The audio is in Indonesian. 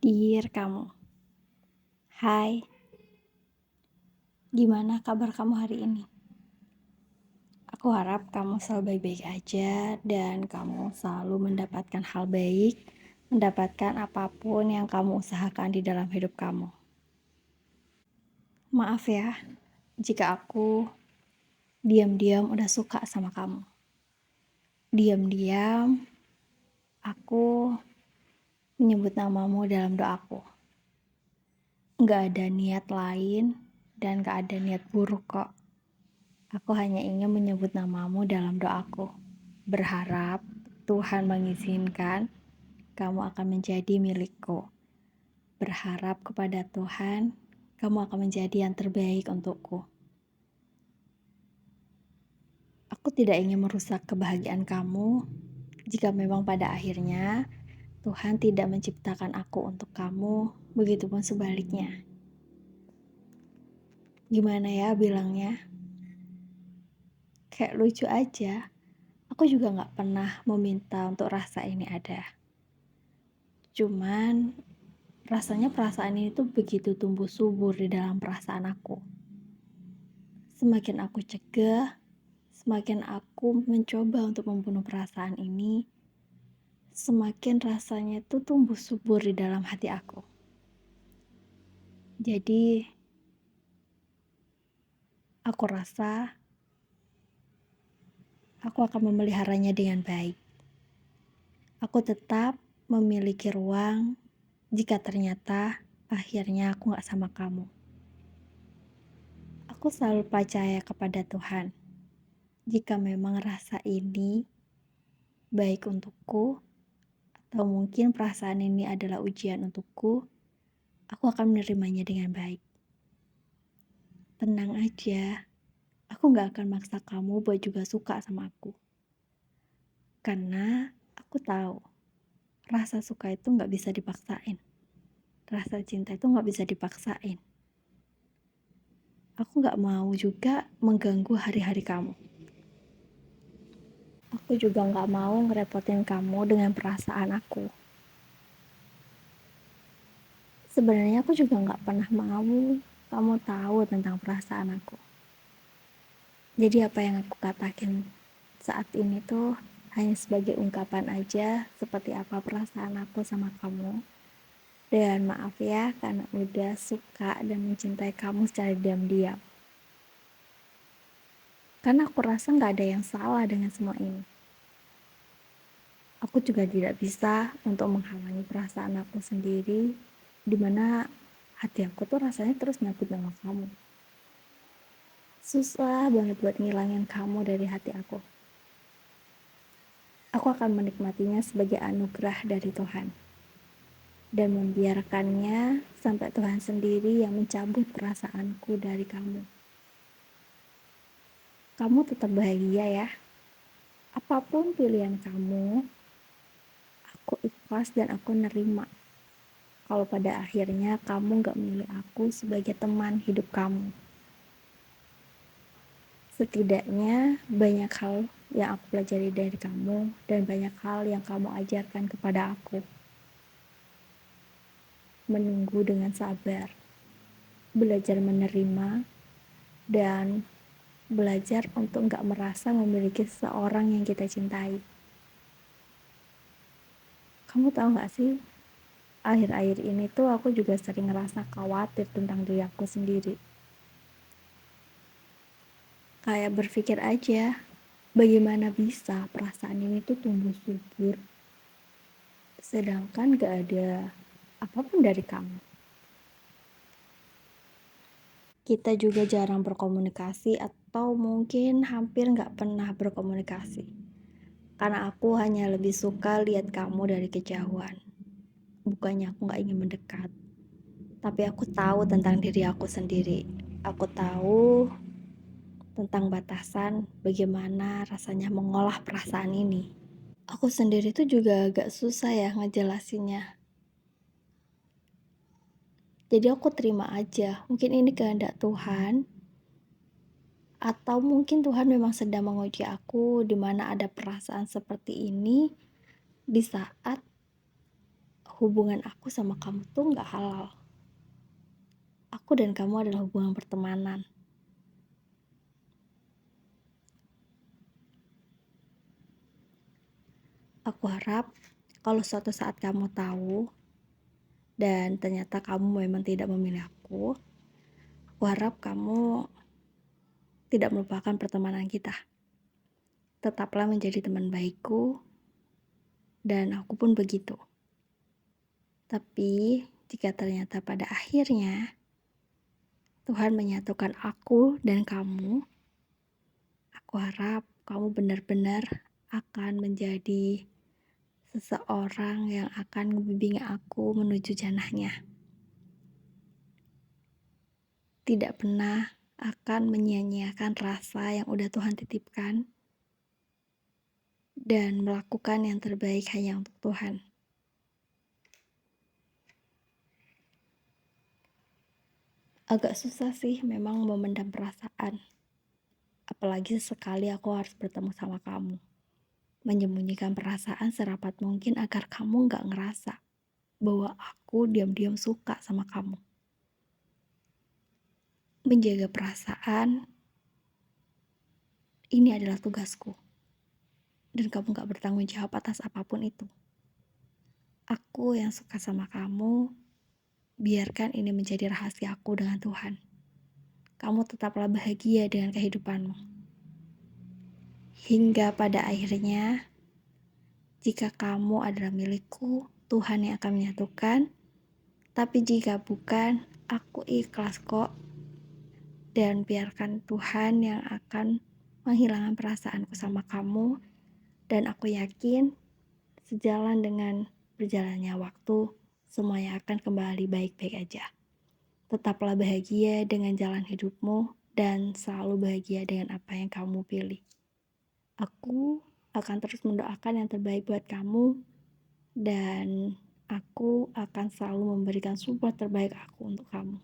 Dear kamu, hai, gimana kabar kamu hari ini? Aku harap kamu selalu baik-baik aja dan kamu selalu mendapatkan hal baik, mendapatkan apapun yang kamu usahakan di dalam hidup kamu. Maaf ya, jika aku diam-diam udah suka sama kamu. Diam-diam aku menyebut namamu dalam doaku. Gak ada niat lain dan gak ada niat buruk kok. Aku hanya ingin menyebut namamu dalam doaku, berharap Tuhan mengizinkan kamu akan menjadi milikku. Berharap kepada Tuhan, kamu akan menjadi yang terbaik untukku. Aku tidak ingin merusak kebahagiaan kamu jika memang pada akhirnya Tuhan tidak menciptakan aku untuk kamu, begitupun sebaliknya. Gimana ya bilangnya? Kayak lucu aja. Aku juga gak pernah meminta untuk rasa ini ada. Cuman rasanya perasaan ini tuh begitu tumbuh subur di dalam perasaan aku. Semakin aku cegah, semakin aku mencoba untuk membunuh perasaan ini, semakin rasanya itu tumbuh subur di dalam hati aku. Jadi, aku rasa aku akan memeliharanya dengan baik. Aku tetap memiliki ruang jika ternyata akhirnya aku gak sama kamu. Aku selalu percaya kepada Tuhan. Jika memang rasa ini baik untukku, atau mungkin perasaan ini adalah ujian untukku, aku akan menerimanya dengan baik. Tenang aja, aku gak akan maksa kamu buat juga suka sama aku. Karena aku tahu, rasa suka itu gak bisa dipaksain. Rasa cinta itu gak bisa dipaksain. Aku gak mau juga mengganggu hari-hari kamu. Aku juga gak mau ngerepotin kamu dengan perasaan aku. Sebenarnya aku juga gak pernah mau kamu tahu tentang perasaan aku. Jadi apa yang aku katakan saat ini tuh hanya sebagai ungkapan aja seperti apa perasaan aku sama kamu. Dan maaf ya karena udah suka dan mencintai kamu secara diam-diam. Karena aku rasa gak ada yang salah dengan semua ini. Aku juga tidak bisa untuk menghalangi perasaan aku sendiri, dimana hati aku tuh rasanya terus nyangkut sama kamu. Susah banget buat ngilangin kamu dari hati aku. Aku akan menikmatinya sebagai anugerah dari Tuhan. Dan membiarkannya sampai Tuhan sendiri yang mencabut perasaanku dari kamu. Kamu tetap bahagia ya. Apapun pilihan kamu, aku ikhlas dan aku nerima. Kalau pada akhirnya kamu gak memilih aku sebagai teman hidup kamu. Setidaknya banyak hal yang aku pelajari dari kamu dan banyak hal yang kamu ajarkan kepada aku. Menunggu dengan sabar, belajar menerima, dan belajar untuk gak merasa memiliki seseorang yang kita cintai. Kamu tahu gak sih, akhir-akhir ini tuh aku juga sering ngerasa khawatir tentang diri aku sendiri. Kayak berpikir aja, bagaimana bisa perasaan ini tuh tumbuh subur, sedangkan gak ada apapun dari kamu. Kita juga jarang berkomunikasi atau mungkin hampir gak pernah berkomunikasi. Karena aku hanya lebih suka lihat kamu dari kejauhan. Bukannya aku gak ingin mendekat, tapi aku tahu tentang diri aku sendiri. Aku tahu tentang batasan bagaimana rasanya mengolah perasaan ini. Aku sendiri tuh juga agak susah ya ngejelasinnya. Jadi aku terima aja, mungkin ini kehendak Tuhan. Atau mungkin Tuhan memang sedang menguji aku di mana ada perasaan seperti ini di saat hubungan aku sama kamu tuh nggak halal. Aku dan kamu adalah hubungan pertemanan. Aku harap kalau suatu saat kamu tahu dan ternyata kamu memang tidak memilih aku harap kamu tidak melupakan pertemanan kita. Tetaplah menjadi teman baikku, dan aku pun begitu. Tapi, jika ternyata pada akhirnya Tuhan menyatukan aku dan kamu, aku harap kamu benar-benar akan menjadi seseorang yang akan membimbing aku menuju jannahnya. Tidak pernah akan menyia-nyiakan rasa yang udah Tuhan titipkan dan melakukan yang terbaik hanya untuk Tuhan. Agak susah sih memang memendam perasaan. Apalagi sekali aku harus bertemu sama kamu. Menyembunyikan perasaan serapat mungkin agar kamu gak ngerasa bahwa aku diam-diam suka sama kamu. Menjaga perasaan, ini adalah tugasku. Dan kamu gak bertanggung jawab atas apapun itu. Aku yang suka sama kamu, biarkan ini menjadi rahasia aku dengan Tuhan. Kamu tetaplah bahagia dengan kehidupanmu. Hingga pada akhirnya, jika kamu adalah milikku, Tuhan yang akan menyatukan. Tapi jika bukan, aku ikhlas kok. Dan biarkan Tuhan yang akan menghilangkan perasaanku sama kamu. Dan aku yakin, sejalan dengan berjalannya waktu, semuanya akan kembali baik-baik aja. Tetaplah bahagia dengan jalan hidupmu dan selalu bahagia dengan apa yang kamu pilih. Aku akan terus mendoakan yang terbaik buat kamu dan aku akan selalu memberikan support terbaik aku untuk kamu.